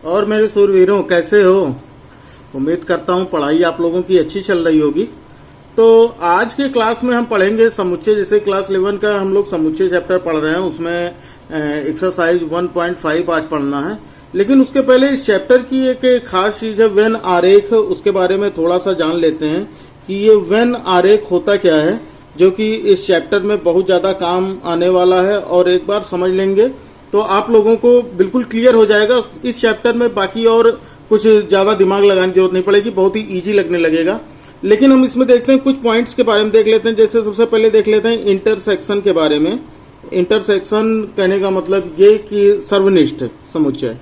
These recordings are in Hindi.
और मेरे सूरवीरों, कैसे हो? उम्मीद करता हूँ पढ़ाई आप लोगों की अच्छी चल रही होगी। तो आज के क्लास में हम पढ़ेंगे समुच्चय। जैसे क्लास 11 का हम लोग समुच्चय चैप्टर पढ़ रहे हैं, उसमें एक्सरसाइज 1.5 आज पढ़ना है। लेकिन उसके पहले इस चैप्टर की एक खास चीज है वेन आरेख, उसके बारे में थोड़ा सा जान लेते हैं कि ये वेन आरेख होता क्या है, जो कि इस चैप्टर में बहुत ज्यादा काम आने वाला है। और एक बार समझ लेंगे तो आप लोगों को बिल्कुल क्लियर हो जाएगा इस चैप्टर में। बाकी और कुछ ज्यादा दिमाग लगाने की जरूरत नहीं पड़ेगी, बहुत ही इजी लगने लगेगा। लेकिन हम इसमें देखते हैं कुछ पॉइंट्स के बारे में देख लेते हैं। जैसे सबसे पहले देख लेते हैं इंटरसेक्शन के बारे में। इंटरसेक्शन कहने का मतलब ये कि सर्वनिष्ठ समुच्चय,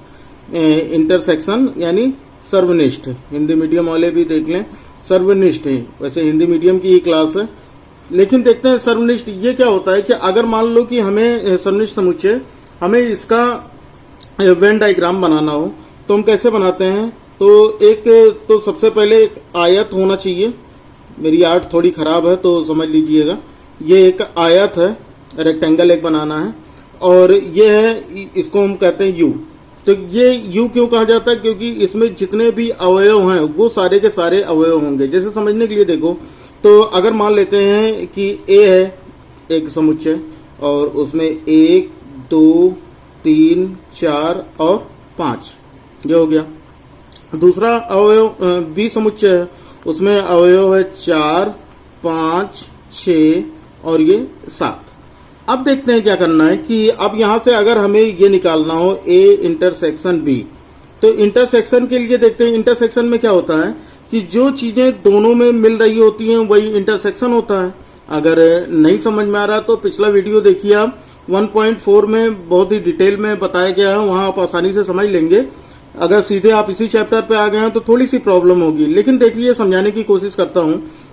इंटरसेक्शन यानी सर्वनिष्ठ। हिंदी मीडियम वाले भी देख लें, सर्वनिष्ठ है। वैसे हिंदी मीडियम की ही क्लास है, लेकिन देखते हैं सर्वनिष्ठ ये क्या होता है। कि अगर मान लो कि हमें सर्वनिष्ठ समुच्चय, हमें इसका वेन डायग्राम बनाना हो तो हम कैसे बनाते हैं। तो सबसे पहले एक आयत होना चाहिए। मेरी आर्ट थोड़ी खराब है तो समझ लीजिएगा। ये एक आयत है, रेक्टेंगल एक बनाना है, और ये है, इसको हम कहते हैं यू। तो ये यू क्यों कहा जाता है? क्योंकि इसमें जितने भी अवयव हैं वो सारे के सारे अवयव होंगे। जैसे समझने के लिए देखो, तो अगर मान लेते हैं कि ए है एक समुच्चय, और उसमें 1 2 3 4 और 5 ये हो गया। दूसरा अवयव बी समुच्चय है, उसमें अवयव है 4 5 6 और ये 7। अब देखते हैं क्या करना है कि अब यहां से अगर हमें ये निकालना हो ए इंटरसेक्शन बी, तो इंटरसेक्शन के लिए देखते हैं इंटरसेक्शन में क्या होता है कि जो चीजें दोनों में मिल रही होती हैं वही इंटरसेक्शन होता है। अगर नहीं समझ में आ रहा तो पिछला वीडियो देखिए आप, 1.4 में बहुत ही डिटेल में बताया गया है, वहां आप आसानी से समझ लेंगे। अगर सीधे आप इसी चैप्टर पे आ गए हैं तो थोड़ी सी प्रॉब्लम होगी। लेकिन देखिए, समझाने की कोशिश करता हूं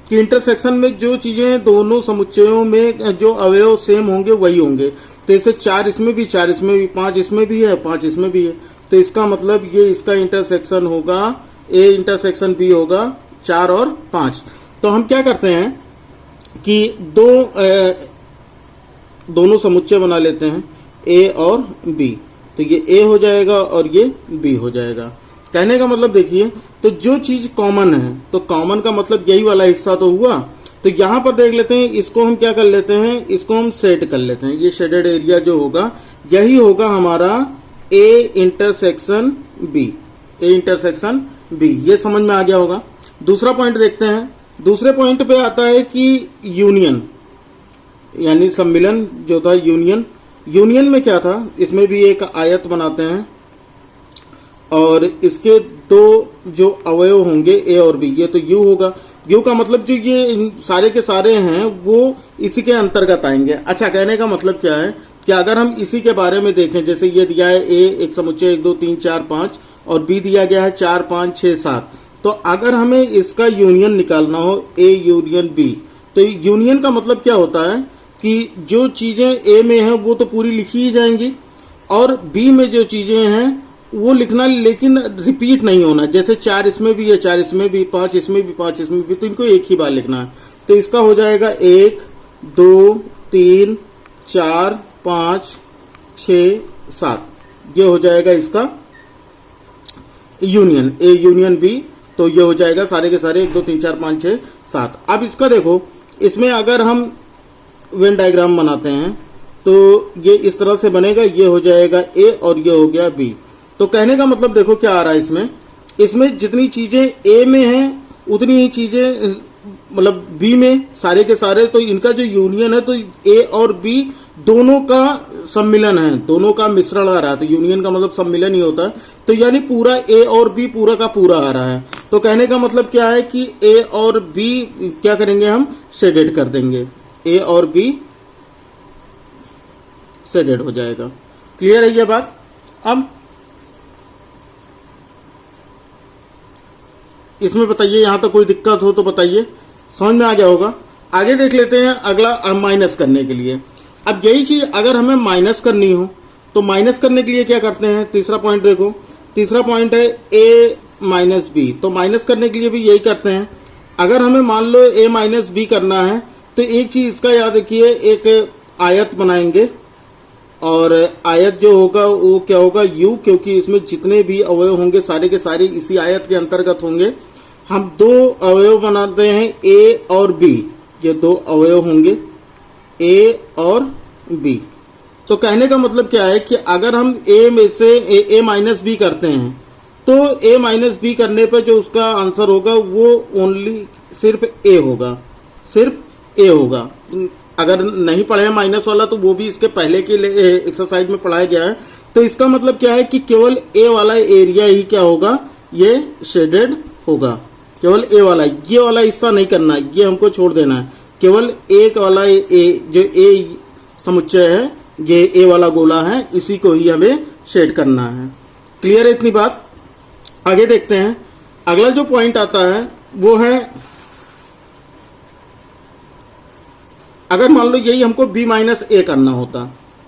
कि इंटरसेक्शन में जो चीजें दोनों समुच्चयों में जो अवयव सेम होंगे वही होंगे। तो जैसे 4 इसमें भी, 4 इसमें भी, 5 इसमें भी है, 5 इसमें भी है। तो इसका मतलब ये इसका इंटरसेक्शन होगा, ए इंटरसेक्शन बी होगा 4 और 5। तो हम क्या करते हैं कि दोनों समुच्चय बना लेते हैं, ए और बी। तो ये ए हो जाएगा और ये बी हो जाएगा। कहने का मतलब देखिए, तो जो चीज कॉमन है, तो कॉमन का मतलब यही वाला हिस्सा तो हुआ। तो यहां पर देख लेते हैं, इसको हम क्या कर लेते हैं, इसको हम सेट कर लेते हैं। ये शेडेड एरिया जो होगा यही होगा हमारा A intersection B, A intersection B. ये समझ में आ गया होगा। दूसरा पॉइंट देखते हैं। दूसरे पॉइंट पे आता है कि यूनियन यानी सम्मिलन जो था, यूनियन। यूनियन में क्या था, इसमें भी एक आयत बनाते हैं और इसके दो जो अवयव होंगे ए और बी, ये तो यू होगा। यू का मतलब जो ये सारे के सारे हैं वो इसी के अंतर्गत आएंगे। अच्छा, कहने का मतलब क्या है कि अगर हम इसी के बारे में देखें, जैसे ये दिया है ए एक समुच्चय 1 2 3 4 5 और बी दिया गया है 4 5 6 7। तो अगर हमें इसका यूनियन निकालना हो, ए यूनियन बी, तो यूनियन का मतलब क्या होता है कि जो चीजें ए में हैं वो तो पूरी लिखी ही जाएंगी, और बी में जो चीजें हैं वो लिखना, लेकिन रिपीट नहीं होना। जैसे 4 इसमें भी है, 4 इसमें भी, 5 इसमें भी, 5 इसमें भी, तो इनको एक ही बार लिखना है। तो इसका हो जाएगा 1 2 3 4 5 6 7। ये हो जाएगा इसका यूनियन, ए यूनियन बी। तो ये हो जाएगा सारे के सारे 1 2 3 4 5 6 7। अब इसका देखो, इसमें अगर हम वेन डायग्राम बनाते हैं तो ये इस तरह से बनेगा। ये हो जाएगा ए और ये हो गया बी। तो कहने का मतलब देखो क्या आ रहा है इसमें जितनी चीजें ए में हैं उतनी ही चीजें मतलब बी में सारे के सारे। तो इनका जो यूनियन है, तो ए और बी दोनों का सम्मिलन है, दोनों का मिश्रण आ रहा है। तो यूनियन का मतलब सम्मिलन ही होता है। तो यानी पूरा ए और बी पूरा का पूरा आ रहा है। तो कहने का मतलब क्या है कि ए और बी क्या करेंगे, हम शेडेड कर देंगे। ए और बी शेडेड हो जाएगा। क्लियर है ये बात? अब इसमें बताइए, यहां तक कोई दिक्कत हो तो बताइए, समझ में आ गया होगा। आगे देख लेते हैं अगला, माइनस करने के लिए। अब यही चीज अगर हमें माइनस करनी हो तो माइनस करने के लिए क्या करते हैं। तीसरा पॉइंट देखो, तीसरा पॉइंट है ए माइनस बी। तो माइनस करने के लिए भी यही करते हैं। अगर हमें मान लो ए माइनस बी करना है तो एक चीज इसका याद रखिए, एक आयत बनाएंगे और आयत जो होगा वो क्या होगा यू, क्योंकि इसमें जितने भी अवयव होंगे सारे के सारे इसी आयत के अंतर्गत होंगे। हम दो अवयव बनाते हैं ए और बी, ये दो अवयव होंगे ए और बी। तो कहने का मतलब क्या है कि अगर हम ए में से ए माइनस बी करते हैं तो ए माइनस बी करने पर जो उसका आंसर होगा वो ओनली सिर्फ ए होगा, सिर्फ ए होगा। अगर नहीं पढ़े हैं माइनस वाला तो वो भी इसके पहले के एक्सरसाइज में पढ़ाया गया है। तो इसका मतलब क्या है कि केवल ए वाला एरिया ही क्या होगा, ये शेडेड होगा। केवल ए वाला, ये वाला हिस्सा नहीं करना है, ये हमको छोड़ देना है। केवल एक वाला जो ए समुच्चय है, ये ए वाला गोला है, इसी को ही हमें शेड करना है। क्लियर है इतनी बात? आगे देखते हैं। अगला जो पॉइंट आता है वो है, अगर मान लो यही हमको b माइनस ए करना होता,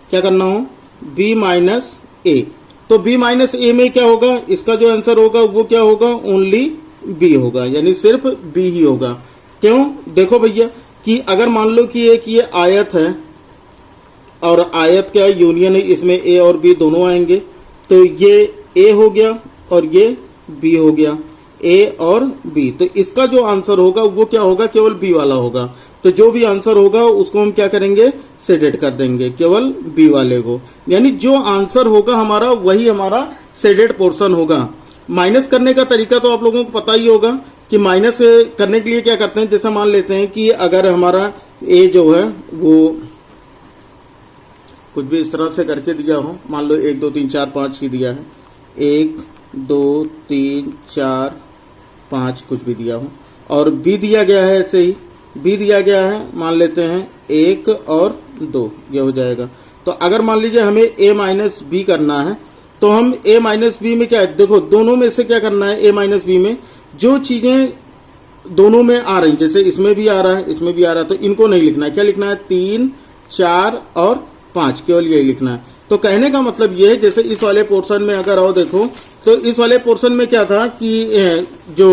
क्या करना हो, b माइनस ए, तो b माइनस ए में क्या होगा, इसका जो आंसर होगा वो क्या होगा, ओनली b होगा, यानी सिर्फ b ही होगा। क्यों? देखो भैया कि अगर मान लो कि ये आयत है और आयत क्या यूनियन है, इसमें a और b दोनों आएंगे, तो ये a हो गया और ये b हो गया, a और b। तो इसका जो आंसर होगा वो क्या होगा, केवल b वाला होगा। तो जो भी आंसर होगा उसको हम क्या करेंगे, शेडेड कर देंगे, केवल बी वाले को। यानी जो आंसर होगा हमारा वही हमारा शेडेड पोर्शन होगा। माइनस करने का तरीका तो आप लोगों को पता ही होगा कि माइनस करने के लिए क्या करते हैं, जैसे मान लेते हैं कि अगर हमारा ए जो है वो कुछ भी इस तरह से करके दिया हो, मान लो 1 2 3 4 5 ही दिया है, 1 2 3 4 5 कुछ भी दिया हो, और बी दिया गया है, ऐसे ही बी दिया गया है, मान लेते हैं 1 और 2, ये हो जाएगा। तो अगर मान लीजिए हमें a माइनस बी करना है तो हम a माइनस बी में क्या है, देखो दोनों में से क्या करना है, a माइनस बी में जो चीजें दोनों में आ रही, जैसे इसमें भी आ रहा है इसमें भी आ रहा है, तो इनको नहीं लिखना है। क्या लिखना है, 3 4 और 5, केवल यही लिखना है। तो कहने का मतलब ये है, जैसे इस वाले पोर्शन में अगर आओ देखो, तो इस वाले पोर्शन में क्या था कि जो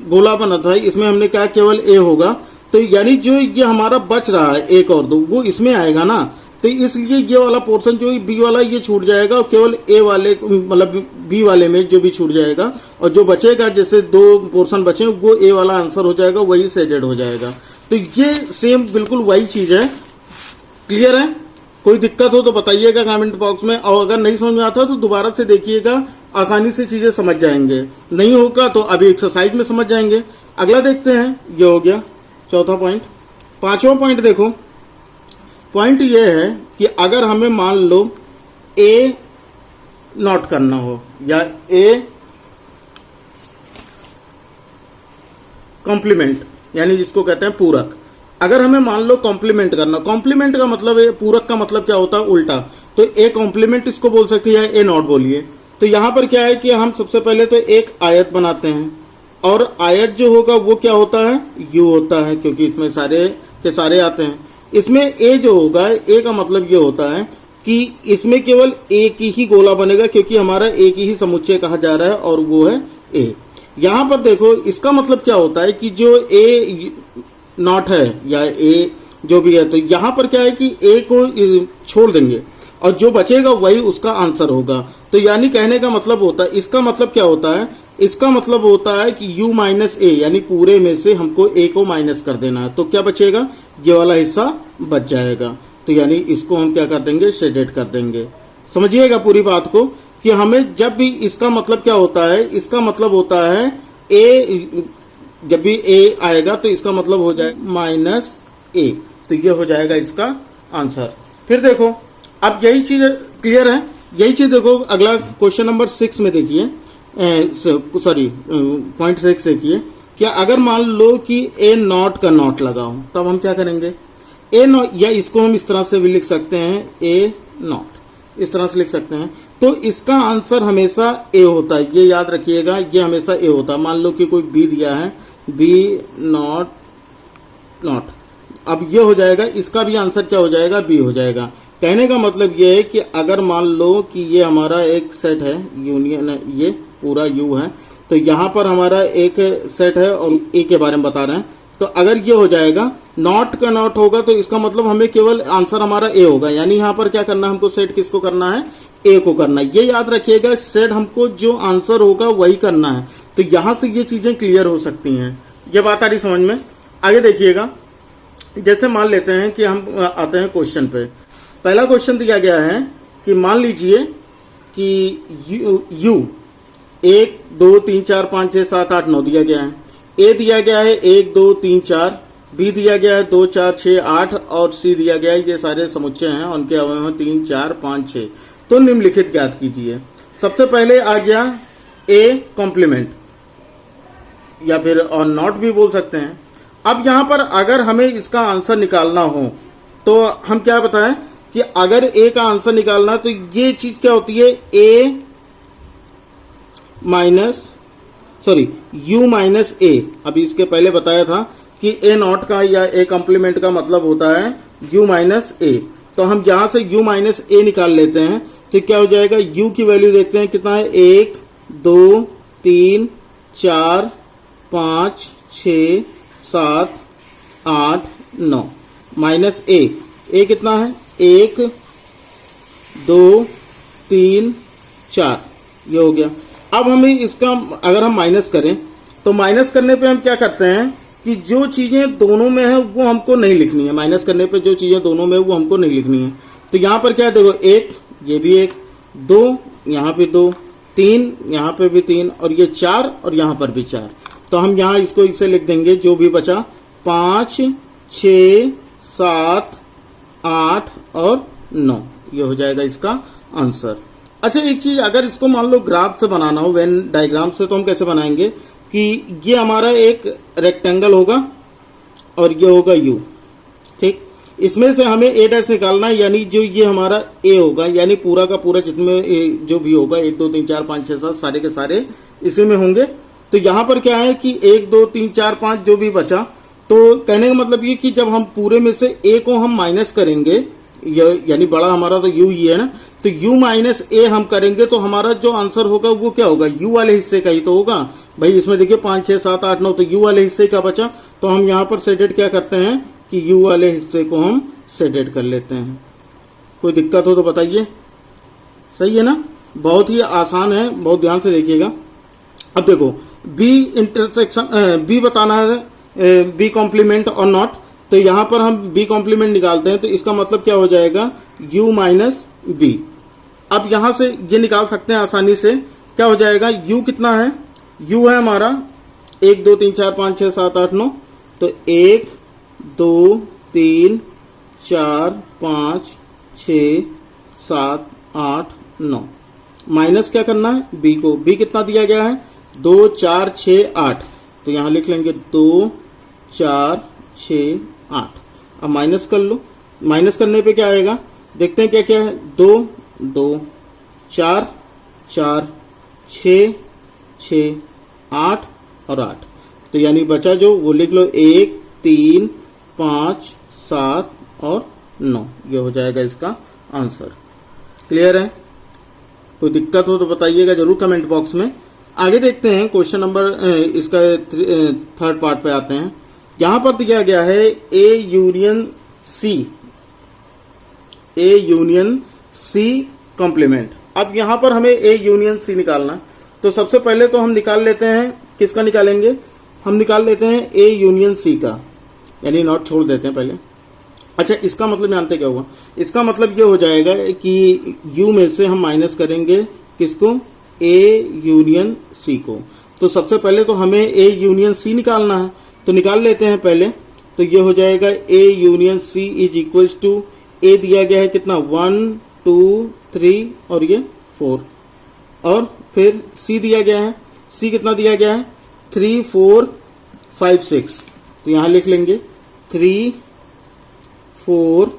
गोला बना था इसमें हमने कहा केवल ए होगा, तो यानी जो ये हमारा बच रहा है 1 और 2 वो इसमें आएगा ना, तो इसलिए ये वाला पोर्शन जो बी वाला ये छूट जाएगा और केवल ए वाले मतलब बी वाले में जो भी छूट जाएगा, और जो बचेगा जैसे 2 पोर्शन बचे वो ए वाला आंसर हो जाएगा, वही शेडेड हो जाएगा। तो ये सेम बिल्कुल वही चीज है। क्लियर है? कोई दिक्कत हो तो बताइएगा कमेंट बॉक्स में, और अगर नहीं समझ में आता तो दोबारा से देखिएगा, आसानी से चीजें समझ जाएंगे। नहीं होगा तो अभी एक्सरसाइज में समझ जाएंगे। अगला देखते हैं, ये हो गया चौथा पॉइंट। पांचवा पॉइंट देखो, पॉइंट ये है कि अगर हमें मान लो ए नॉट करना हो या ए कॉम्प्लीमेंट, यानी जिसको कहते हैं पूरक, अगर हमें मान लो कॉम्प्लीमेंट करना, कॉम्प्लीमेंट का मतलब है, पूरक का मतलब क्या होता है, उल्टा, तो ए कॉम्प्लीमेंट इसको बोल सकते हैं या ए नॉट बोलिए। तो यहां पर क्या है कि हम सबसे पहले तो एक आयत बनाते हैं, और आयत जो होगा वो क्या होता है, यू होता है, क्योंकि इसमें सारे के सारे आते हैं। इसमें ए जो होगा, ए का मतलब ये होता है कि इसमें केवल एक ही गोला बनेगा, क्योंकि हमारा एक ही समुच्चय कहा जा रहा है और वो है ए। यहां पर देखो इसका मतलब क्या होता है कि जो ए नॉट है या ए जो भी है, तो यहां पर क्या है कि ए को छोड़ देंगे और जो बचेगा वही उसका आंसर होगा। तो यानी कहने का मतलब होता है, इसका मतलब क्या होता है, इसका मतलब होता है कि u माइनस ए, यानी पूरे में से हमको a को माइनस कर देना है, तो क्या बचेगा, ये वाला हिस्सा बच जाएगा। तो यानी इसको हम क्या कर देंगे, शेडेड कर देंगे। समझिएगा पूरी बात को कि हमें जब भी इसका मतलब क्या होता है, इसका मतलब होता है a, जब भी a आएगा तो इसका मतलब हो जाएगा माइनस ए, तो ये हो जाएगा इसका आंसर। फिर देखो अब यही चीज क्लियर है, यही चीज देखो अगला क्वेश्चन नंबर 6 में देखिए, सॉरी पॉइंट 6 देखिए, क्या अगर मान लो कि ए नॉट का नॉट लगाओ, तब हम क्या करेंगे, ए नॉट, या इसको हम इस तरह से भी लिख सकते हैं, ए नॉट, इस तरह से लिख सकते हैं। तो इसका आंसर हमेशा ए होता है, ये याद रखिएगा, ये हमेशा ए होता है। मान लो कि कोई बी दिया है, बी नॉट नॉट, अब ये हो जाएगा, इसका भी आंसर क्या हो जाएगा, बी हो जाएगा। कहने का मतलब ये है कि अगर मान लो कि ये हमारा एक सेट है, यूनियन है, ये पूरा यू है, तो यहाँ पर हमारा एक सेट है और ए के बारे में बता रहे हैं, तो अगर ये हो जाएगा, नॉट का नॉट होगा तो इसका मतलब हमें केवल आंसर हमारा ए होगा, यानी यहाँ पर क्या करना है हमको, सेट किसको करना है, ए को करना है। ये याद रखिएगा, सेट हमको जो आंसर होगा वही करना है। तो यहां से ये चीजें क्लियर हो सकती हैं। ये बात आ रही समझ में। आगे देखिएगा, जैसे मान लेते हैं कि हम आते हैं क्वेश्चन पे। पहला क्वेश्चन दिया गया है कि मान लीजिए कि यू 1 2 3 4 5 6 7 8 9 दिया गया है। ए दिया गया है 1 2 3 4, बी दिया गया है 2 4 6 8 और सी दिया गया है, ये सारे समुच्चय हैं, उनके अवयव हैं 3 4 5 6। तो निम्नलिखित ज्ञात कीजिए। सबसे पहले आ गया ए कॉम्प्लीमेंट, या फिर और नॉट भी बोल सकते हैं। अब यहां पर अगर हमें इसका आंसर निकालना हो तो हम क्या बताएं कि अगर ए का आंसर निकालना तो ये चीज क्या होती है, ए माइनस यू माइनस ए। अभी इसके पहले बताया था कि ए नॉट का या ए कॉम्प्लीमेंट का मतलब होता है यू माइनस ए। तो हम यहां से यू माइनस ए निकाल लेते हैं तो क्या हो जाएगा, यू की वैल्यू देखते हैं कितना है, 1 2 3 4 5 6 7 8 9 माइनस ए कितना है, 1 2 3 4, ये हो गया। अब हमें इसका अगर हम माइनस करें तो माइनस करने पे हम क्या करते हैं कि जो चीजें दोनों में है वो हमको नहीं लिखनी है। माइनस करने पे जो चीजें दोनों में है वो हमको नहीं लिखनी है। तो यहां पर क्या देखो, 1 ये भी 1, 2 यहां पे 2, 3 यहां पे भी 3 और ये 4 और यहां पर भी 4। तो हम यहां इसको इसे लिख देंगे, जो भी बचा 5 6 7 8 और 9, ये हो जाएगा इसका आंसर। अच्छा एक चीज, अगर इसको मान लो ग्राफ से बनाना हो, वेन डायग्राम से, तो हम कैसे बनाएंगे कि ये हमारा एक रेक्टेंगल होगा और ये होगा यू, ठीक। इसमें से हमें ए डैश निकालना है, यानी जो ये हमारा ए होगा, यानी पूरा का पूरा जितने जो भी होगा 1 2 3 4 5 6 7 सारे के सारे इसी में होंगे। तो यहां पर क्या है कि 1 2 3 4 5 जो भी बचा, तो कहने का मतलब ये कि जब हम पूरे में से ए को हम माइनस करेंगे, यानी बड़ा हमारा तो यू ही है ना, तो यू माइनस ए हम करेंगे तो हमारा जो आंसर होगा वो क्या होगा, यू वाले हिस्से का ही तो होगा भाई। इसमें देखिए 5 6 7 8 9, तो यू वाले हिस्से का बचा। तो हम यहाँ पर सेटेड क्या करते हैं कि यू वाले हिस्से को हम सेटेड कर लेते हैं। कोई दिक्कत हो तो बताइए, सही है ना, बहुत ही आसान है, बहुत ध्यान से देखिएगा। अब देखो बी इंटरसेक्शन, बी बताना है, बी कॉम्प्लीमेंट और नॉट। तो यहां पर हम बी कॉम्प्लीमेंट निकालते हैं तो इसका मतलब क्या हो जाएगा, u माइनस बी। अब यहां से ये निकाल सकते हैं आसानी से, क्या हो जाएगा, u कितना है, u है हमारा 1 2 3 4 5 6 7 8 9, तो 1 2 3 4 5 6 7 8 9, माइनस क्या करना है b को, b कितना दिया गया है 2 4 6 8, तो यहां लिख लेंगे 2 4 6 8। अब माइनस कर लो, माइनस करने पे क्या आएगा, देखते हैं क्या क्या है, 2 2 4 4 6 6 8 और 8। तो यानी बचा जो वो लिख लो 1 3 5 7 और 9, ये हो जाएगा इसका आंसर। क्लियर है, कोई दिक्कत हो तो बताइएगा जरूर कमेंट बॉक्स में। आगे देखते हैं क्वेश्चन नंबर, इसका थर्ड पार्ट पे आते हैं। यहां पर दिया गया है ए यूनियन सी कॉम्प्लीमेंट। अब यहां पर हमें ए यूनियन सी निकालना, तो सबसे पहले तो हम निकाल लेते हैं, किसका निकालेंगे, हम निकाल लेते हैं ए यूनियन सी का, यानी नॉट छोड़ देते हैं पहले। अच्छा इसका मतलब जानते क्या हुआ, इसका मतलब ये हो जाएगा कि यू में से हम माइनस करेंगे किसको, ए यूनियन सी को। तो सबसे पहले तो हमें ए यूनियन सी निकालना है, तो निकाल लेते हैं पहले। तो ये हो जाएगा A union C is equals to, A दिया गया है कितना 1 2 3 और ये 4, और फिर सी दिया गया है, सी कितना दिया गया है 3 4 5 6, तो यहां लिख लेंगे 3 4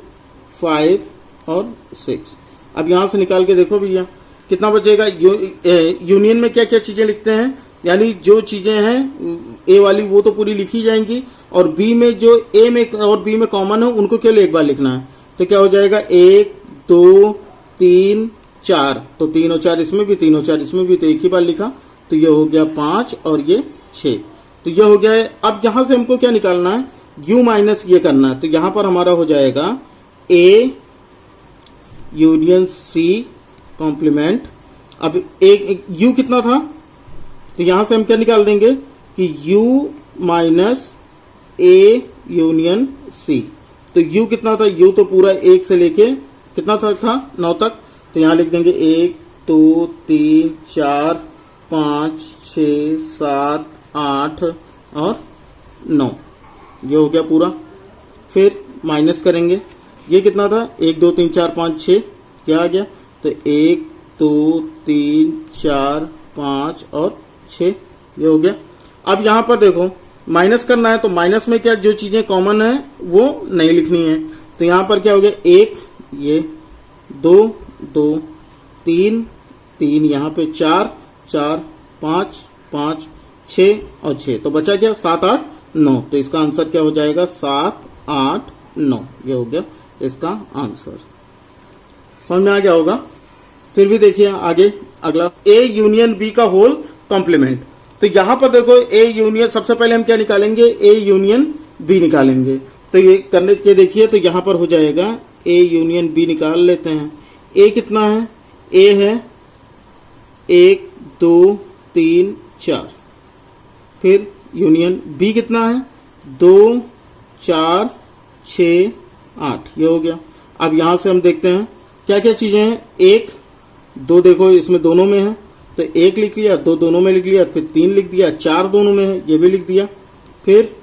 5 और 6। अब यहां से निकाल के देखो भैया कितना बचेगा, यूनियन में क्या क्या चीजें लिखते हैं, यानी जो चीजें हैं ए वाली वो तो पूरी लिखी जाएंगी, और बी में जो ए में और बी में कॉमन है उनको केवल एक बार लिखना है। तो क्या हो जाएगा 1 2 3 4, तो 3 और 4 इसमें भी, 3 और 4 इसमें भी, तो एक ही बार लिखा, तो ये हो गया 5 और ये 6। तो तो ये हो गया है। अब यहां से हमको क्या निकालना है, u माइनस ये करना है। तो यहां पर हमारा हो जाएगा a यूनियन c कॉम्प्लीमेंट। अब एक u कितना था, तो यहां से हम क्या निकाल देंगे कि u minus a union c। तो u कितना था, u तो पूरा 1 से लेके कितना तक था, 9 तक। तो यहां लिख देंगे 1 2 3 4 5 6 7 8 और 9, ये हो गया पूरा। फिर माइनस करेंगे, ये कितना था 1 2 3 4 5 6, क्या आ गया, तो 1 2 3 4 5 और 6, ये हो गया। अब यहां पर देखो माइनस करना है, तो माइनस में क्या जो चीजें कॉमन है वो नहीं लिखनी है। तो यहां पर क्या हो गया, 1 ये 2 2 3 3, यहां पे 4 4 5 5 6 और 6, तो बचा क्या 7 8 9। तो इसका आंसर क्या हो जाएगा 7 8 9, ये हो गया इसका आंसर। समझ में आ गया होगा। फिर भी देखिए आगे अगला, ए यूनियन बी का होल कॉम्प्लीमेंट। तो यहां पर देखो ए यूनियन, सबसे पहले हम क्या निकालेंगे, ए यूनियन बी निकालेंगे। तो ये करने के देखिए, तो यहां पर हो जाएगा ए यूनियन बी निकाल लेते हैं। ए कितना है, ए है 1 2 3 4, फिर यूनियन बी कितना है 2 4 6 8, ये हो गया। अब यहां से हम देखते हैं क्या क्या चीजें हैं। 1 2 देखो इसमें दोनों में है, तो 1 लिख लिया, 2 दोनों में लिख लिया, फिर 3 लिख दिया, 4 दोनों में है, ये भी लिख दिया। फिर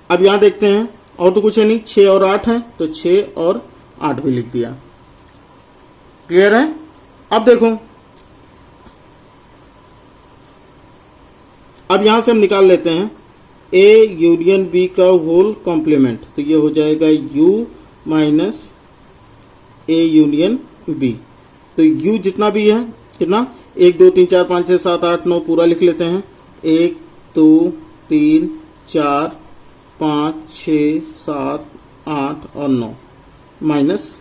अब यहां देखते हैं, और तो कुछ है नहीं, 6 और 8 है, तो 6 और 8 भी लिख दिया। क्लियर है। अब देखो, अब यहां से हम निकाल लेते हैं ए यूनियन बी का होल कॉम्प्लीमेंट। तो ये हो जाएगा u minus A union B. तो u जितना भी है कितना, 1 2 3 4 5 6 7 8 9, पूरा लिख लेते हैं। 1 2 3 4 5 6 7 8 और 9 माइनस,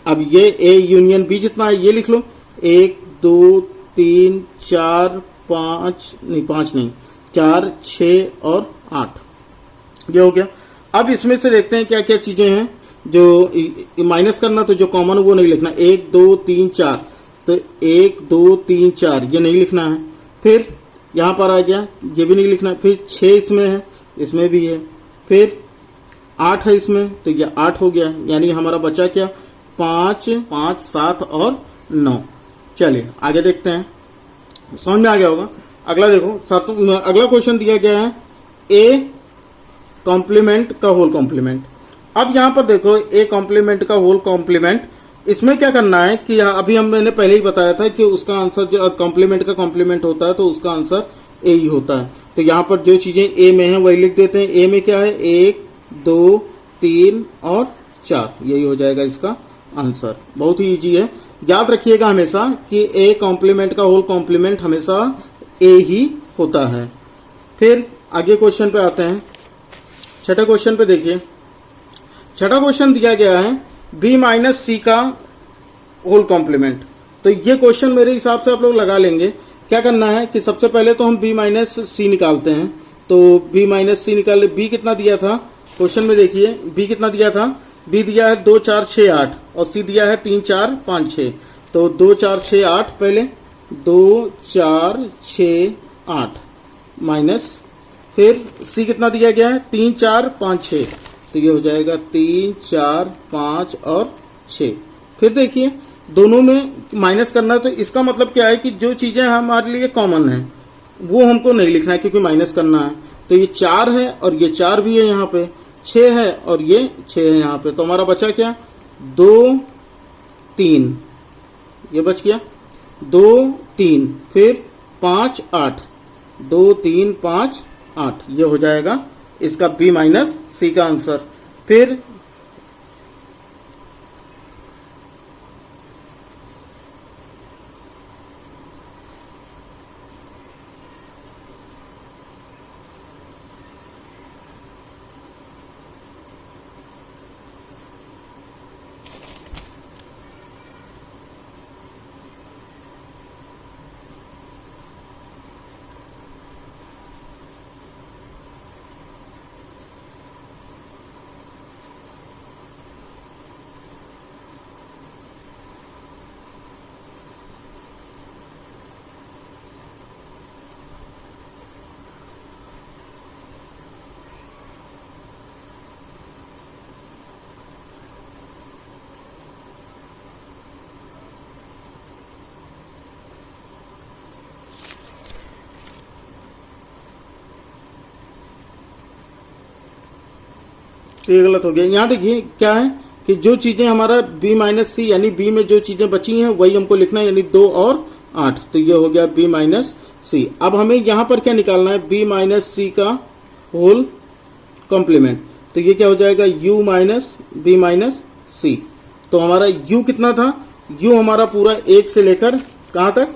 अब ये ए यूनियन बी जितना है ये लिख लो, 1 2 3 4 5 नहीं 5 नहीं 4 6 और 8, ये हो गया। अब इसमें से देखते हैं क्या क्या चीजें हैं जो माइनस करना, तो जो कॉमन वो नहीं लिखना। 1 2 3 4, तो 1 2 3 4 ये नहीं लिखना है। फिर यहां पर आ गया, ये भी नहीं लिखना है। फिर 6 इसमें है, इसमें भी है। फिर 8 है इसमें, तो ये 8 हो गया। यानी हमारा बचा क्या, 5 5 7 और 9। चलिए आगे देखते हैं, समझ में आ गया होगा। अगला देखो, अगला क्वेश्चन दिया गया है ए कॉम्प्लीमेंट का होल कॉम्प्लीमेंट। अब यहां पर देखो ए कॉम्प्लीमेंट का होल कॉम्प्लीमेंट, इसमें क्या करना है कि अभी मैंने पहले ही बताया था कि उसका आंसर जो कॉम्प्लीमेंट का कॉम्प्लीमेंट होता है तो उसका आंसर ए ही होता है। तो यहां पर जो चीजें ए में है वही लिख देते हैं। ए में क्या है, 1 2 3 और 4, यही हो जाएगा इसका आंसर। बहुत ही इजी है, याद रखिएगा हमेशा कि ए कॉम्प्लीमेंट का होल कॉम्प्लीमेंट हमेशा ए ही होता है। फिर आगे क्वेश्चन पे आते हैं। छठे क्वेश्चन पे देखिए, छठा क्वेश्चन दिया गया है बी माइनस सी का होल कॉम्प्लीमेंट। तो ये क्वेश्चन मेरे हिसाब से आप लोग लगा लेंगे। क्या करना है कि सबसे पहले तो हम बी माइनस सी निकालते हैं। तो बी माइनस सी निकाले, बी कितना दिया था क्वेश्चन में, देखिए बी कितना दिया था, बी दिया है 2 4 6 8 और सी दिया है 3 4 5 6। तो 2 4 6 8, पहले 2 4 6 8 माइनस, फिर सी कितना दिया गया है 3 4 5 6, तो ये हो जाएगा 3 4 5 और 6। फिर देखिए दोनों में माइनस करना है, तो इसका मतलब क्या है कि जो चीजें हमारे लिए कॉमन है वो हमको नहीं लिखना है क्योंकि माइनस करना है। तो ये 4 है और ये 4 भी है, यहाँ पे 6 है और ये 6 है यहाँ पे। तो हमारा बचा क्या, 2 3, ये बच गया 2 3, फिर 5 8, 2 3 5 8, ये हो जाएगा इसका बी माइनस सी का आंसर। फिर तो ये गलत हो गया। यहाँ देखिए क्या है कि जो चीजें हमारा b माइनस सी यानी b में जो चीजें बची हैं वही हमको लिखना है, यानी 2 और 8, तो ये हो गया b माइनस सी। अब हमें यहाँ पर क्या निकालना है, b माइनस सी का होल कॉम्प्लीमेंट, तो ये क्या हो जाएगा u माइनस b माइनस सी। तो हमारा u कितना था, u हमारा पूरा 1 से लेकर कहाँ तक,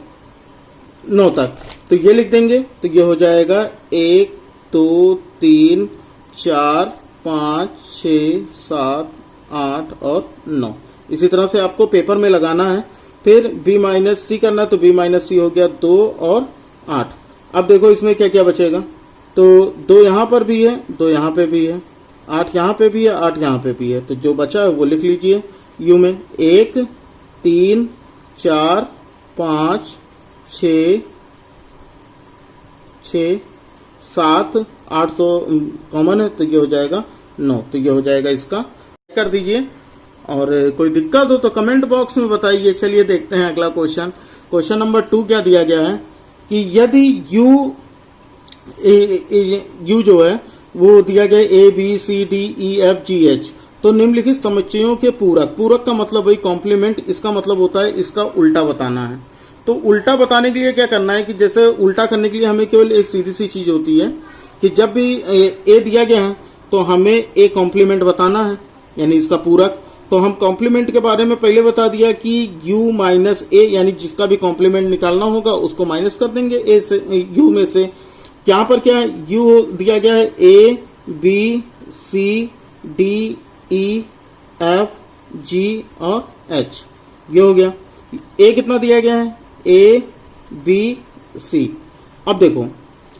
9 तक, तो ये लिख देंगे, तो ये हो जाएगा 1 2 3 4 5 6 7 8 और 9। इसी तरह से आपको पेपर में लगाना है। फिर b माइनस सी करना, तो b माइनस सी हो गया 2 और 8। अब देखो इसमें क्या क्या बचेगा, तो 2 यहाँ पर भी है, 2 यहाँ पे भी है, 8 यहाँ पे भी है, 8 यहाँ पे भी है, तो जो बचा है वो लिख लीजिए u में 1 3 4 5 6 7 8 तो कॉमन है, तो ये हो जाएगा 9, तो ये हो जाएगा इसका कर दीजिए। और कोई दिक्कत हो तो कमेंट बॉक्स में बताइए। चलिए देखते हैं अगला क्वेश्चन। क्वेश्चन नंबर 2 क्या दिया गया है कि यदि u जो है वो दिया गया a b c d e f g h, तो निम्नलिखित समुच्चयों के पूरक, पूरक का मतलब वही कॉम्प्लीमेंट, इसका मतलब होता है इसका उल्टा बताना है। तो उल्टा बताने के लिए क्या करना है कि जैसे उल्टा करने के लिए हमें केवल एक सीधी सी चीज होती है कि जब भी a दिया गया है तो हमें a कॉम्प्लीमेंट बताना है, यानी इसका पूरक। तो हम कॉम्प्लीमेंट के बारे में पहले बता दिया कि u माइनस a, यानी जिसका भी कॉम्प्लीमेंट निकालना होगा उसको माइनस कर देंगे a से, u में से। यहाँ पर क्या है, u दिया गया है a b c d e f g और h, ये हो गया। a कितना दिया गया है, a b c। अब देखो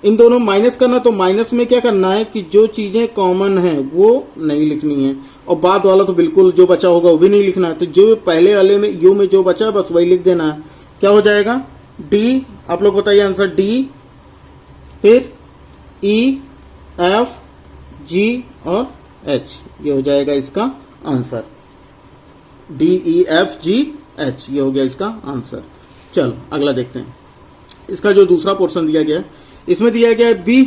इन दोनों माइनस करना, तो माइनस में क्या करना है कि जो चीजें कॉमन हैं वो नहीं लिखनी है, और बाद वाला तो बिल्कुल जो बचा होगा वो भी नहीं लिखना है। तो जो पहले वाले में u में जो बचा बस वही लिख देना है। क्या हो जाएगा d, आप लोग बताइए आंसर, d, फिर e f g और h, ये हो जाएगा इसका answer, d e f g h, ये हो गया इसका आंसर। चलो अगला देखते हैं। इसका जो दूसरा पोर्शन दिया गया है, इसमें दिया गया है b,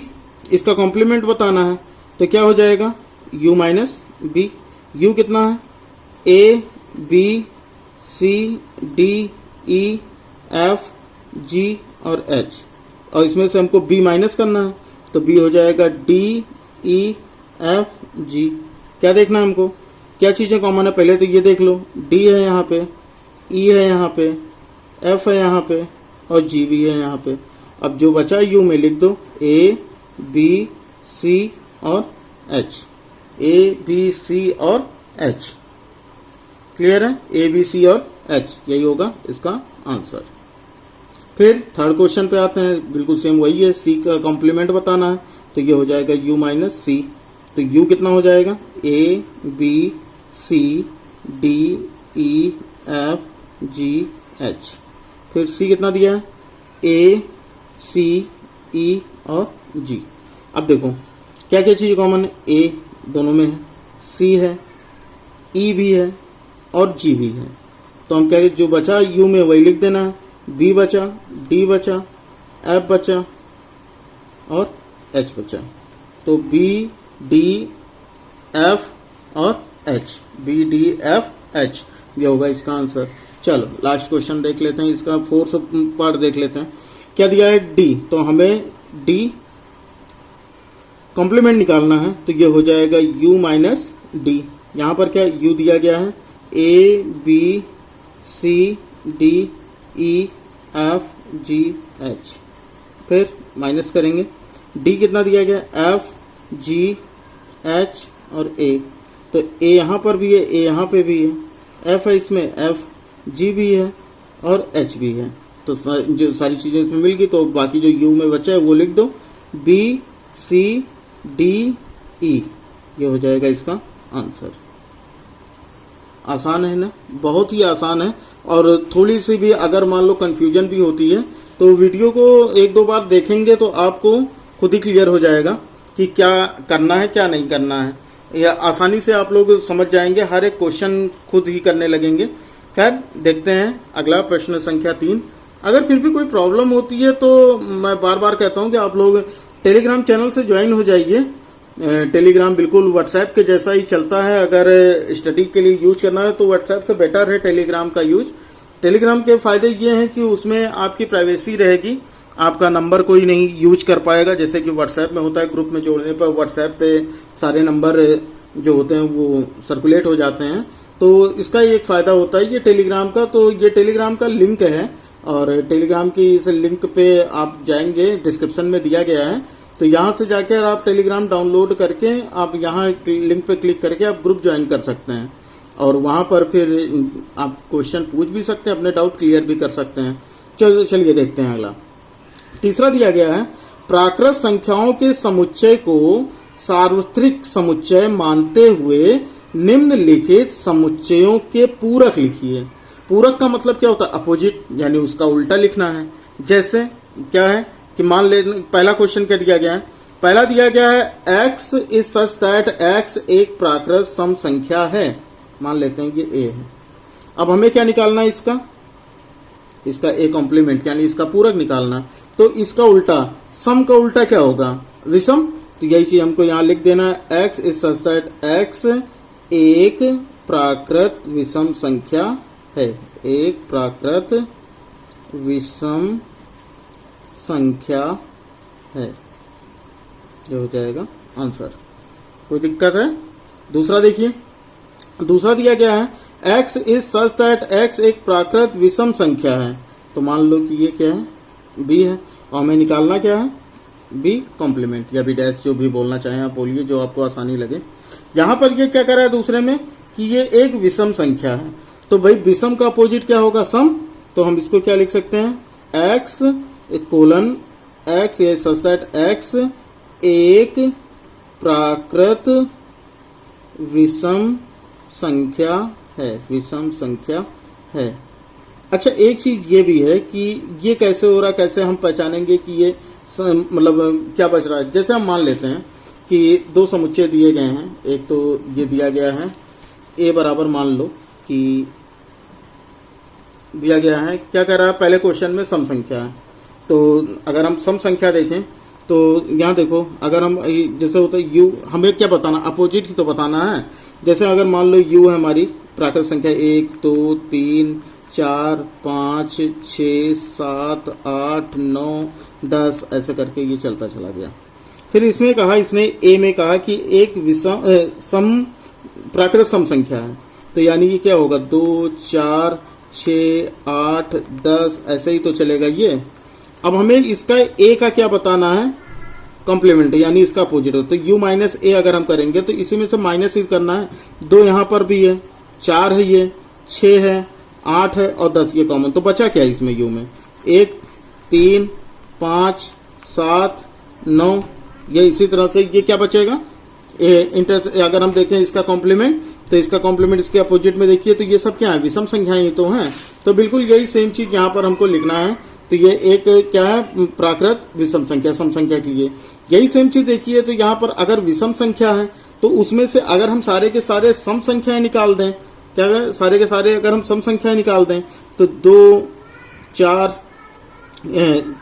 इसका कॉम्प्लीमेंट बताना है, तो क्या हो जाएगा u माइनस b। u कितना है, a b c d e f g और h, और इसमें से हमको b माइनस करना है, तो b हो जाएगा d e f g। क्या देखना है हमको, क्या चीजें कॉमन है, पहले तो ये देख लो, d है यहाँ पे, e है यहाँ पे, f है यहाँ पे और g भी है यहाँ पे। अब जो बचा u में लिख दो a b c और h, a b c और h, क्लियर है, a b c और h, यही होगा इसका आंसर। फिर थर्ड क्वेश्चन पे आते हैं, बिल्कुल सेम वही है, c का कॉम्प्लीमेंट बताना है, तो ये हो जाएगा u माइनस c। तो u कितना हो जाएगा, a b c d e f g h, फिर c कितना दिया है, a c e और g। अब देखो क्या क्या चीज कॉमन है, a दोनों में है, c है, e भी है और g भी है, तो हम क्या जो बचा u में वही लिख देना है, b बचा, d बचा, f बचा और h बचा, तो b d f और h, b d f h, ये होगा इसका आंसर। चलो लास्ट क्वेश्चन देख लेते हैं, इसका फोर्थ पार्ट देख लेते हैं। क्या दिया है d, तो हमें d कॉम्प्लीमेंट निकालना है, तो ये हो जाएगा u माइनस d। यहाँ पर क्या u दिया गया है, a b c d e f g h, फिर माइनस करेंगे, d कितना दिया गया, f g h और a, तो a यहाँ पर भी है, a यहाँ पे भी है, f है इसमें, f g भी है और h भी है, तो जो सारी चीजें इसमें मिल गई, तो बाकी जो u में बचा है वो लिख दो, b c d e, ये हो जाएगा इसका आंसर। आसान है ना, बहुत ही आसान है। और थोड़ी सी भी अगर मान लो कंफ्यूजन भी होती है तो वीडियो को एक दो बार देखेंगे तो आपको खुद ही क्लियर हो जाएगा कि क्या करना है क्या नहीं करना है, या आसानी से आप लोग समझ जाएंगे, हर एक क्वेश्चन खुद ही करने लगेंगे। खैर देखते हैं अगला प्रश्न संख्या 3। अगर फिर भी कोई प्रॉब्लम होती है तो मैं बार बार कहता हूं कि आप लोग टेलीग्राम चैनल से ज्वाइन हो जाइए, टेलीग्राम बिल्कुल व्हाट्सएप के जैसा ही चलता है। अगर स्टडी के लिए यूज करना है तो व्हाट्सएप से बेटर है टेलीग्राम का यूज। टेलीग्राम के फायदे ये हैं कि उसमें आपकी प्राइवेसी रहेगी, आपका नंबर कोई नहीं यूज कर पाएगा, जैसे कि व्हाट्सएप में होता है। ग्रुप में जोड़ने पर व्हाट्सएप पे सारे नंबर जो होते हैं वो सर्कुलेट हो जाते हैं, तो इसका एक फायदा होता है ये टेलीग्राम का। तो ये टेलीग्राम का लिंक है और टेलीग्राम की इस लिंक पे आप जाएंगे, डिस्क्रिप्शन में दिया गया है, तो यहाँ से जाकर आप टेलीग्राम डाउनलोड करके आप यहाँ लिंक पे क्लिक करके आप ग्रुप ज्वाइन कर सकते हैं और वहाँ पर फिर आप क्वेश्चन पूछ भी सकते हैं, अपने डाउट क्लियर भी कर सकते हैं। चलिए देखते हैं अगला। तीसरा दिया गया है, प्राकृत संख्याओं के समुच्चय को सार्वत्रिक समुच्चय मानते हुए निम्नलिखित समुच्चयों के पूरक लिखिए। पूरक का मतलब क्या होता है? अपोजिट, यानी उसका उल्टा लिखना है। जैसे क्या है कि मान ले पहला क्वेश्चन क्या दिया गया है, पहला दिया गया है x is such that x एक प्राकृत सम संख्या है। मान लेते हैं ये a है। अब हमें क्या निकालना है? इसका a कॉम्प्लीमेंट यानी इसका पूरक निकालना। तो इसका उल्टा, सम का उल्टा क्या होगा? विषम। तो यही चीज हमको यहाँ लिख देना है, x is such that x एक प्राकृत विषम संख्या है। एक प्राकृत विषम संख्या है, ये हो जाएगा आंसर। कोई दिक्कत है? दूसरा देखिए, दूसरा दिया गया है x is such that x एक प्राकृत विषम संख्या है। तो मान लो कि ये क्या है? b है और हमें निकालना क्या है? b कॉम्प्लीमेंट या b डैश, जो भी बोलना चाहें आप बोलिए, जो आपको आसानी लगे। यहां पर ये क्या कर रहा है दूसरे में कि ये एक विषम संख्या है। तो भाई विषम का अपोजिट क्या होगा? सम। तो हम इसको क्या लिख सकते हैं? x कोलन x ये सच दैट x एक प्राकृत विषम संख्या है, विषम संख्या है। अच्छा, एक चीज ये भी है कि ये कैसे हो रहा, कैसे हम पहचानेंगे कि ये मतलब क्या बच रहा है? जैसे हम मान लेते हैं कि दो समुच्चय दिए गए हैं, एक तो ये दिया गया है a बराबर, मान लो कि दिया गया है, क्या कह रहा है पहले क्वेश्चन में सम संख्या है। तो अगर हम सम संख्या देखें तो यहाँ देखो, अगर हम जैसे होता है u, हमें क्या बताना? अपोजिट ही तो बताना है। जैसे अगर मान लो u है हमारी प्राकृत संख्या 1 2 3 4 5 6 7 8 9 10 ऐसे करके ये चलता चला गया। फिर इसमें कहा, इसने a में कहा कि एक विषम सम प्राकृत सम संख्या है। तो यानी ये क्या होगा? 2 4 6 8 10 ऐसे ही तो चलेगा ये। अब हमें इसका a का क्या बताना है? कॉम्प्लीमेंट, यानी इसका अपोजिट हो। तो u माइनस ए अगर हम करेंगे तो इसी में से माइनस ही करना है। 2 यहाँ पर भी है, 4 है, ये 6 है, 8 है और 10 ये कॉमन। तो बचा क्या इसमें u में? 1 3 5 7 9, ये इसी तरह से ये क्या बचेगा? अगर हम देखें इसका कॉम्प्लीमेंट, तो इसका कॉम्प्लीमेंट इसके अपोजिट में देखिए, तो ये सब क्या है? विषम संख्याएं तो हैं। तो बिल्कुल यही सेम चीज यहाँ पर हमको लिखना है। तो ये एक क्या है? प्राकृत विषम संख्या, सम संख्या के लिए यही सेम चीज देखिए। तो यहाँ पर अगर विषम संख्या है तो उसमें से अगर हम सारे के सारे सम संख्याएं निकाल दें, क्या है? सारे के सारे अगर हम सम संख्याएं निकाल दें तो 2 4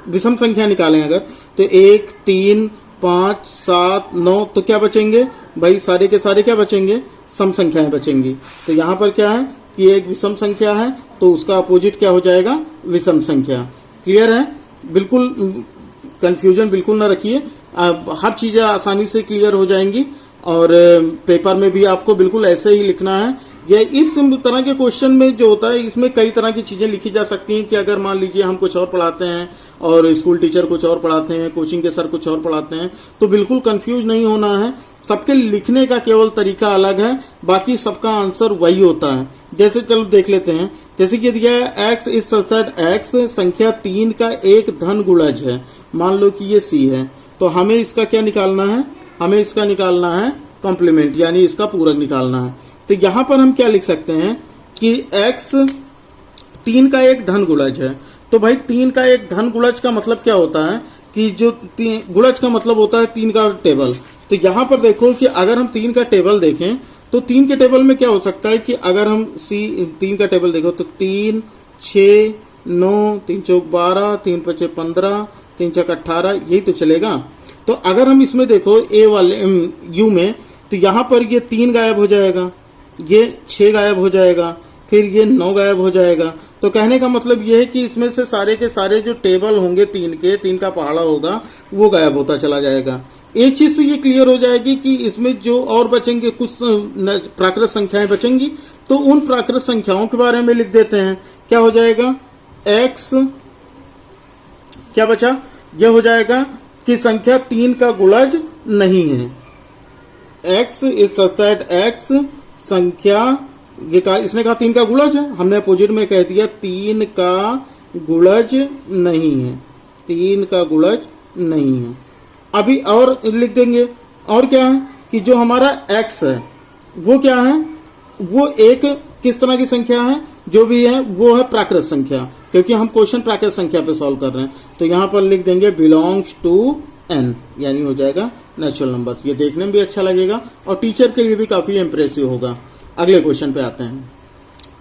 विषम संख्या निकालें अगर, तो 1 3 5 7 9, तो क्या बचेंगे भाई? सारे के सारे क्या बचेंगे? सम संख्याएं बचेंगी। तो यहाँ पर क्या है कि एक विषम संख्या है तो उसका अपोजिट क्या हो जाएगा? विषम संख्या। क्लियर है? बिल्कुल कंफ्यूजन बिल्कुल ना रखिए, हर चीजें आसानी से क्लियर हो जाएंगी और पेपर में भी आपको बिल्कुल ऐसे ही लिखना है। ये इस तरह के क्वेश्चन में जो होता है, इसमें कई तरह की चीजें लिखी जा सकती हैं कि अगर मान लीजिए हम कुछ और पढ़ाते हैं और स्कूल टीचर कुछ और पढ़ाते हैं, कोचिंग के सर कुछ और पढ़ाते हैं, तो बिल्कुल कंफ्यूज नहीं होना है। सबके लिखने का केवल तरीका अलग है, बाकी सबका आंसर वही होता है। जैसे चलो देख लेते हैं, जैसे कि दिया है x is such that x संख्या 3 का एक धन गुणज है। मान लो कि ये c है, तो हमें इसका क्या निकालना है? हमें इसका निकालना है कॉम्प्लीमेंट, यानी इसका पूरक निकालना है। तो यहां पर हम क्या लिख सकते हैं कि x 3 का एक धन गुणज है। तो भाई 3 का एक धन गुणज का मतलब क्या होता है कि जो गुणज का मतलब होता है 3 का टेबल। तो यहां पर देखो कि अगर हम 3 का टेबल देखें तो 3 के टेबल में क्या हो सकता है कि अगर हम 3 का टेबल देखो तो 3 6 9 3 चौक 12 3 5 15 3 6 18, यही तो चलेगा। तो अगर हम इसमें देखो ए वाले यू में, तो यहां पर ये 3 गायब हो जाएगा, ये 6 गायब हो जाएगा, फिर ये 9 गायब हो जाएगा। तो कहने का मतलब ये है कि इसमें से सारे के सारे जो टेबल होंगे 3 का पहाड़ा होगा वो गायब होता चला जाएगा। एक चीज तो ये क्लियर हो जाएगी कि इसमें जो और बचेंगे कुछ प्राकृत संख्याएं बचेंगी, तो उन प्राकृत संख्याओं के बारे में लिख देते हैं। क्या हो जाएगा, x क्या बचा, यह हो जाएगा कि संख्या 3 का गुणज नहीं है। x is such that x संख्या, ये कहा, इसने कहा 3 का गुणज है, हमने अपोजिट में कह दिया 3 का गुणज नहीं है, 3 का गुणज नहीं है। अभी और लिख देंगे, और क्या है कि जो हमारा x है वो क्या है, वो एक किस तरह की संख्या है, जो भी है वो है प्राकृत संख्या, क्योंकि हम क्वेश्चन प्राकृत संख्या पे सॉल्व कर रहे हैं। तो यहां पर लिख देंगे बिलोंग्स टू n, यानी हो जाएगा नेचुरल नंबर। ये देखने में भी अच्छा लगेगा और टीचर के लिए भी काफी इंप्रेसिव होगा। अगले क्वेश्चन पे आते हैं।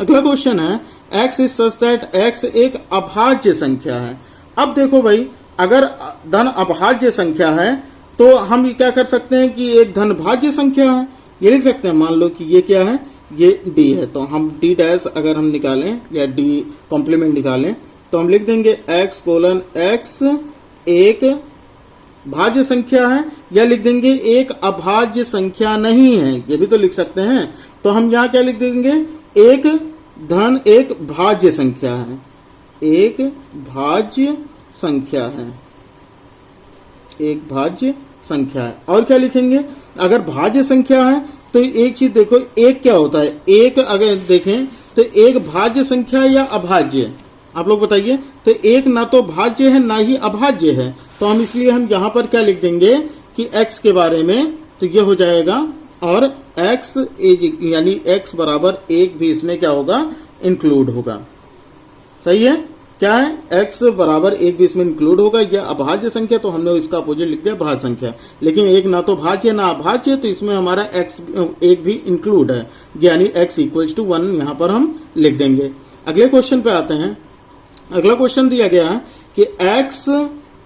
अगला क्वेश्चन है x is such that x एक अभाज्य संख्या है। अब देखो भाई, अगर धन अभाज्य संख्या है तो हम क्या कर सकते हैं कि एक धन भाज्य संख्या है, ये लिख सकते हैं। मान लो कि ये क्या है, ये d है, तो हम d डैश अगर हम निकालें या d कॉम्प्लीमेंट निकालें तो हम लिख देंगे x कोलन x एक भाज्य संख्या है, या लिख देंगे एक अभाज्य संख्या नहीं है, ये भी तो लिख सकते हैं। तो हम यहां क्या लिख देंगे, एक धन एक भाज्य संख्या है, एक भाज्य संख्या है, एक भाज्य संख्या है। और क्या लिखेंगे, अगर भाज्य संख्या है तो एक चीज देखो, एक क्या होता है, एक अगर देखें तो एक भाज्य संख्या या अभाज्य, आप लोग बताइए। तो एक ना तो भाज्य है ना ही अभाज्य है, तो हम इसलिए हम यहां पर क्या लिख देंगे कि x के बारे में, तो ये हो जाएगा, और x यानी x बराबर 1 भी इसमें क्या होगा, इंक्लूड होगा। सही है, क्या है, x बराबर 1 भी इसमें इंक्लूड होगा। यह अभाज्य संख्या, तो हमने इसका अपोजिट लिख दिया भाज्य संख्या, लेकिन एक ना तो भाज्य ना अभाज्य, तो इसमें हमारा x 1 भी इंक्लूड है, यानी x इक्वल्स टू 1 यहां पर हम लिख देंगे। अगले क्वेश्चन पे आते हैं। अगला क्वेश्चन दिया गया है कि x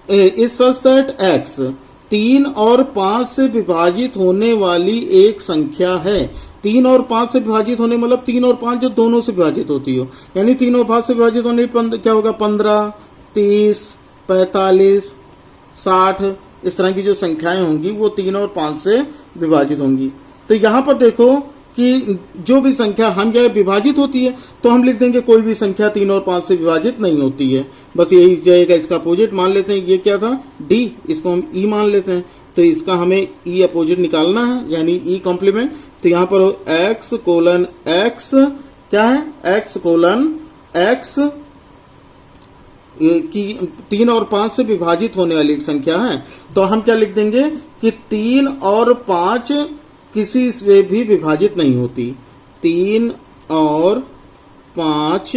is such that x 3 और 5 से विभाजित होने वाली एक संख्या है। 3 और 5 से विभाजित होने मतलब 3 और 5 जो दोनों से विभाजित होती हो, यानी 3 और 5 से विभाजित होने क्या होगा, 15, 30, 45, 60, इस तरह की जो संख्याएं होंगी वो 3 और 5 से विभाजित होंगी। तो यहां पर देखो कि जो भी संख्या हम या विभाजित होती है तो हम लिख देंगे कोई भी संख्या 3 और 5 से विभाजित नहीं होती है, बस यही जाएगा। इसका अपोजिट मान लेते हैं, ये क्या था, d, इसको हम e मान लेते हैं, तो इसका हमें e अपोजिट निकालना है, यानी e कॉम्प्लीमेंट। तो यहां पर x कोलन x क्या है, x कोलन x की 3 और 5 से विभाजित होने वाली एक संख्या है। तो हम क्या लिख देंगे कि 3 और 5 किसी से भी विभाजित नहीं होती, 3 और 5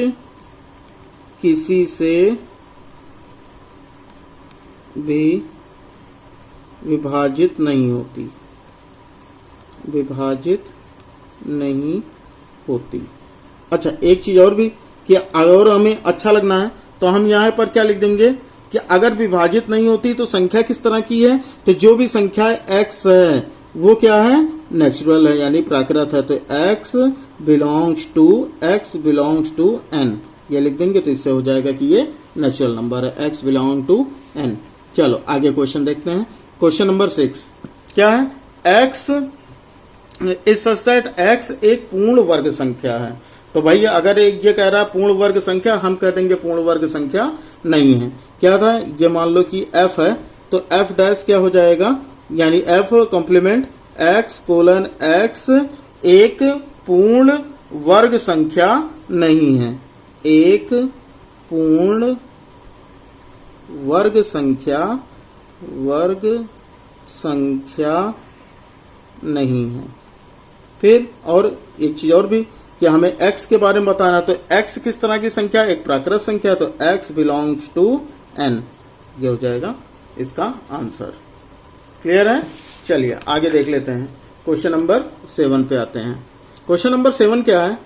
किसी से भी विभाजित नहीं होती, विभाजित नहीं होती। अच्छा, एक चीज और भी कि अगर हमें अच्छा लगना है तो हम यहाँ पर क्या लिख देंगे कि अगर विभाजित नहीं होती तो संख्या किस तरह की है, तो जो भी संख्या x है वो क्या है, नेचुरल है, यानी प्राकृत है। तो x बिलोंग्स टू n, ये लिख देंगे, तो इससे हो जाएगा कि ये नेचुरल नंबर है, x बिलोंग टू n। चलो आगे क्वेश्चन देखते हैं। क्वेश्चन नंबर 6 क्या है, x is such that x एक पूर्ण वर्ग संख्या है। तो भाई अगर ये कह रहा है पूर्ण वर्ग संख्या, हम कह देंगे पूर्ण वर्ग संख्या नहीं है। क्या था, ये मान लो कि f है, तो f डैश क्या हो जाएगा, यानी f complement x colon x एक पूर्ण वर्ग संख्या नहीं है, एक पूर्ण वर्ग संख्या नहीं है। फिर और एक चीज और भी कि हमें x के बारे में बताना, तो x किस तरह की संख्या, एक प्राकृत संख्या, तो x बिलोंग्स टू n, ये हो जाएगा इसका आंसर। क्लियर है, चलिए आगे देख लेते हैं। क्वेश्चन नंबर 7 पे आते हैं। क्वेश्चन नंबर 7 क्या है,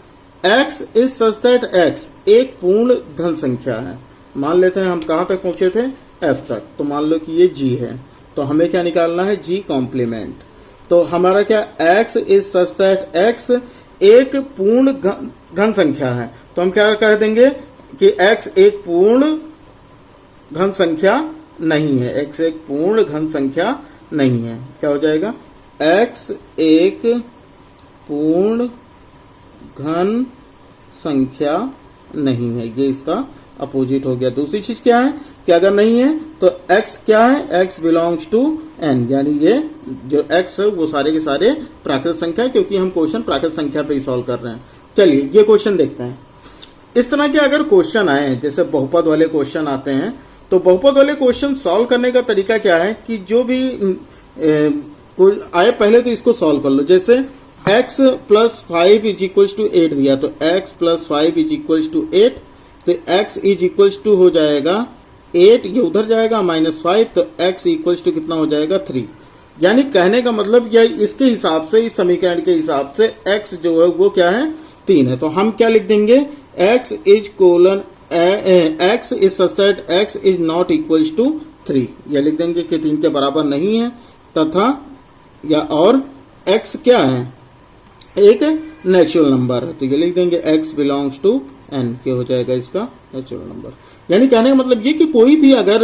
x is such that x एक पूर्ण धन संख्या है। मान लेते हैं हम कहां तक पहुंचे थे, f तक, तो मान लो कि ये g है, तो तो हमें क्या निकालना है, जी कॉम्प्लीमेंट। तो हमारा क्या, x is such that x एक पूर्ण घन संख्या है, तो हम क्या कह देंगे कि x एक पूर्ण घन संख्या नहीं है, x एक पूर्ण घन संख्या नहीं है। क्या हो जाएगा, x एक पूर्ण घन संख्या नहीं है, ये इसका अपोजिट हो गया। दूसरी चीज क्या है कि अगर नहीं है तो x क्या है, x बिलोंग्स टू n, यानी ये जो x है वो सारे के सारे प्राकृत संख्या है, क्योंकि हम क्वेश्चन प्राकृत संख्या पे ही सॉल्व कर रहे हैं। चलिए ये क्वेश्चन देखते हैं। इस तरह के अगर क्वेश्चन आए, जैसे बहुपद वाले क्वेश्चन आते हैं, तो बहुपद वाले क्वेश्चन सॉल्व करने का तरीका क्या है कि जो भी कोई आए पहले तो इसको सॉल्व कर लो। जैसे x plus 5 is equals to 8 दिया, तो x plus 5 is equals to 8, तो x इज इक्वल्स टू हो जाएगा 8, ये उधर जाएगा -5, तो x इक्वल्स टू कितना हो जाएगा 3। यानी कहने का मतलब यह इसके हिसाब से, इस समीकरण के हिसाब से x जो है वो क्या है, 3 है। तो हम क्या लिख देंगे, x is colon x is such that x is not equals to 3, यह लिख देंगे कि 3 के बराबर नहीं है, तथा या और x क्या है, एक नेचुरल नंबर है, तो ये लिख देंगे x बिलोंग्स टू n, क्या हो जाएगा इसका नेचुरल नंबर। यानी कहने का मतलब ये कि कोई भी अगर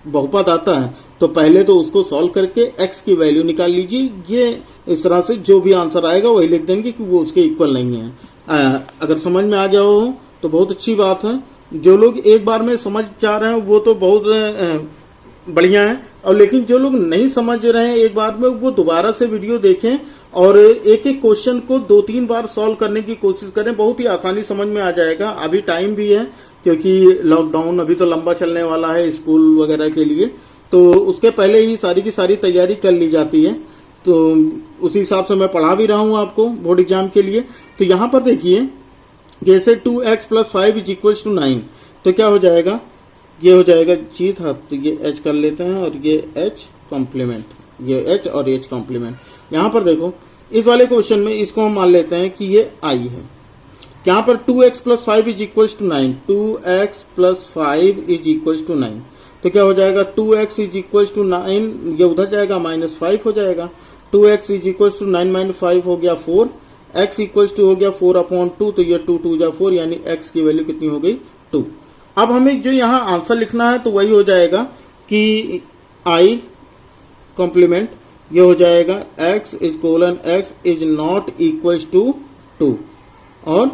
बहुपद आता है तो पहले तो उसको सॉल्व करके x की वैल्यू निकाल लीजिए, ये इस तरह से जो भी आंसर आएगा वही लिख देंगे कि वो उसके इक्वल नहीं है। अगर समझ में आ गया हो तो बहुत अच्छी बात है। जो लोग एक बार में समझ जा रहे हैं वो तो बहुत बढ़िया है, और लेकिन जो लोग नहीं समझ रहे हैं एक बार में, वो दोबारा से वीडियो देखें और एक एक क्वेश्चन को 2-3 बार सॉल्व करने की कोशिश करें, बहुत ही आसानी समझ में आ जाएगा। अभी टाइम भी है क्योंकि लॉकडाउन अभी तो लंबा चलने वाला है स्कूल वगैरह के लिए, तो उसके पहले ही सारी की सारी तैयारी कर ली जाती है। तो उसी हिसाब से मैं पढ़ा भी रहा हूँ आपको बोर्ड एग्जाम के लिए। तो यहाँ पर देखिए, जैसे 2x plus 5 is equals to 9, तो क्या हो जाएगा, ये हो जाएगा जी था, तो ये h कर लेते हैं और ये h कॉम्प्लीमेंट, ये h और h कॉम्प्लीमेंट। यहाँ पर देखो इस वाले क्वेश्चन में इसको हम मान लेते हैं कि ये i है। यहाँ पर 2x plus 5 is equals to 9, 2x plus 5 is equals to 9, तो क्या हो जाएगा, 2x इज इक्वल्स टू 9, ये उधर जाएगा -5 हो जाएगा, 2x इज इक्वल्स टू 9 - 5 हो गया 4, x इक्वल्स टू हो गया 4/2, तो ये 2 2 जा 4, यानी x की वैल्यू कितनी हो गई 2। अब हमें जो यहाँ आंसर लिखना है तो वही हो जाएगा कि i कॉम्प्लीमेंट, ये हो जाएगा x is colon x is not equals to 2, और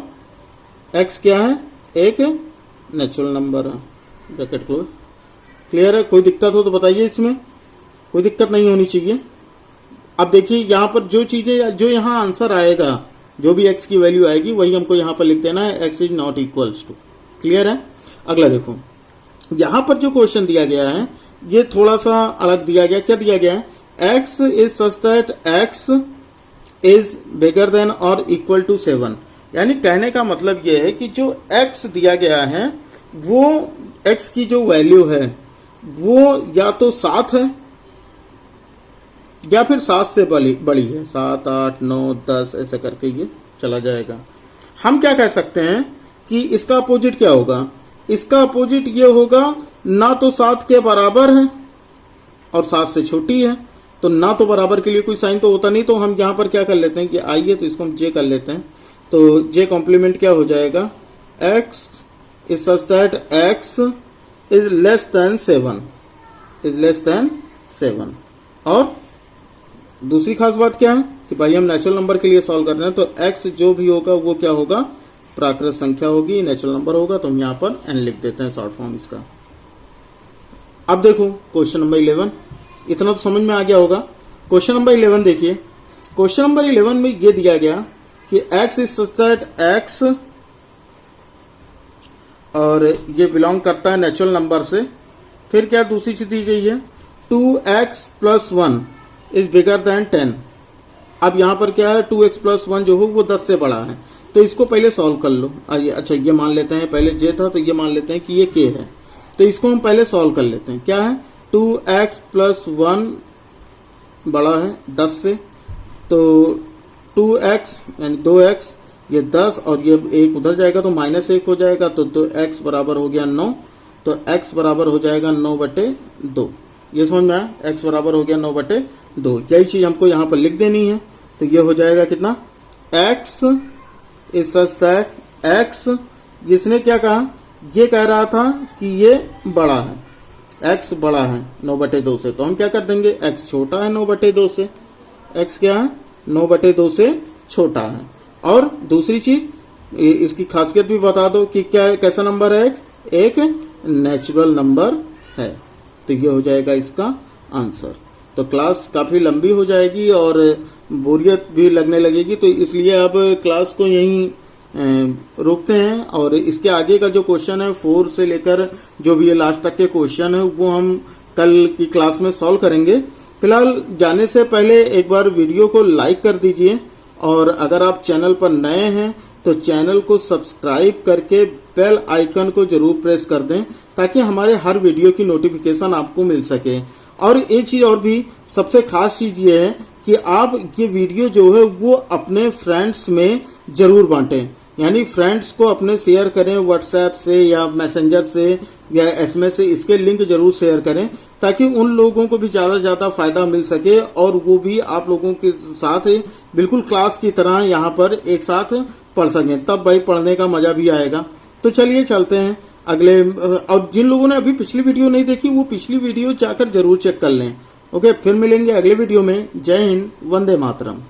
x क्या है, एक नेचुरल नंबर है, ब्रैकेट क्लोज। क्लियर है? कोई दिक्कत हो तो बताइए, इसमें कोई दिक्कत नहीं होनी चाहिए। अब देखिए यहाँ पर जो चीजें, जो यहाँ आंसर आएगा, जो भी x की वैल्यू आएगी वही हमको यहाँ पर लिख देना है, x is not equals to. Clear है? अगला देखो, यहाँ पर जो क्वेश्चन दिया गया है ये थोड़ा सा अलग दिया गया। क्या दिया गया है, x is such that x is bigger than और इक्वल टू 7। यानी कहने का मतलब ये है कि जो x दिया गया है वो x की जो वैल्यू है वो या तो 7 है या फिर 7 से बड़ी है, 7, 8, 9, 10 ऐसे करके ये चला जाएगा। हम क्या कह सकते हैं कि इसका अपोजिट क्या होगा, इसका अपोजिट ये होगा, ना तो 7 के बराबर है और 7 से छोटी है, तो ना तो बराबर के लिए कोई साइन तो होता नहीं। तो हम यहाँ पर क्या कर लेते हैं कि आइए तो इसको हम j कर लेते हैं, तो j कॉम्प्लीमेंट क्या हो जाएगा, x is such that x is less than 7, is less than 7। और दूसरी खास बात क्या है कि भाई हम नेचुरल नंबर के लिए सॉल्व कर रहे हैं, तो x जो भी होगा वो क्या होगा, प्राकृत संख्या होगी, नेचुरल नंबर होगा, तो हम यहाँ पर n लिख देते हैं शॉर्ट फॉर्म इसका। अब देखो क्वेश्चन नंबर 11, इतना तो समझ में आ गया होगा। क्वेश्चन नंबर 11 देखिए, क्वेश्चन नंबर 11 में ये दिया गया कि x is such that x, और ये बिलोंग करता है नेचुरल नंबर से। फिर क्या दूसरी चीज दी गई है, 2x plus 1 is bigger than 10। अब यहाँ पर क्या है, 2x प्लस 1 जो हो वो 10 से बड़ा है, तो इसको पहले सॉल्व कर लो। अच्छा ये मान लेते हैं, पहले j था तो ये मान लेते हैं कि ये k है, तो इसको हम पहले सॉल्व कर लेते हैं। क्या है, 2x प्लस 1 बड़ा है 10 से, तो 2x यानी 2x, ये 10 और ये 1 उधर जाएगा तो -1 हो जाएगा, तो x बराबर हो गया 9, तो x बराबर हो जाएगा 9/2। ये समझ में आया, x बराबर हो गया 9/2। यही चीज हमको यहाँ पर लिख देनी है। तो ये हो जाएगा कितना, x is such that x, इसने क्या कहा, ये कह रहा था कि ये बड़ा है, x बड़ा है 9/2 से, तो हम क्या कर देंगे, x छोटा है 9/2 से, x क्या है 9/2 से छोटा है। और दूसरी चीज इसकी खासियत भी बता दो कि क्या, कैसा नंबर है, एक नेचुरल नंबर है। तो ये हो जाएगा इसका आंसर। तो क्लास काफी लंबी हो जाएगी और बोरियत भी लगने लगेगी, तो इसलिए अब क्लास को यहीं रोकते हैं और इसके आगे का जो क्वेश्चन है 4 से लेकर जो भी ये लास्ट तक के क्वेश्चन है वो हम कल की क्लास में सॉल्व करेंगे। फिलहाल जाने से पहले एक बार वीडियो को लाइक कर दीजिए और अगर आप चैनल पर नए हैं तो चैनल को सब्सक्राइब करके बेल आइकन को जरूर प्रेस कर दें ताकि हमारे हर वीडियो की नोटिफिकेशन आपको मिल सके। और एक चीज और भी सबसे खास चीज ये है कि आप ये वीडियो जो है वो अपने फ्रेंड्स में जरूर बांटें, यानी फ्रेंड्स को अपने शेयर करें व्हाट्सएप से या मैसेंजर से या एसएमएस से, इसके लिंक जरूर शेयर करें ताकि उन लोगों को भी ज्यादा से ज्यादा फायदा मिल सके और वो भी आप लोगों के साथ बिल्कुल क्लास की तरह यहाँ पर एक साथ पढ़ सकें, तब भाई पढ़ने का मजा भी आएगा। तो चलिए चलते हैं अगले, और जिन लोगों ने अभी पिछली वीडियो नहीं देखी वो पिछली वीडियो जाकर जरूर चेक कर लें। ओके, फिर मिलेंगे अगले वीडियो में। जय हिंद, वंदे मातरम।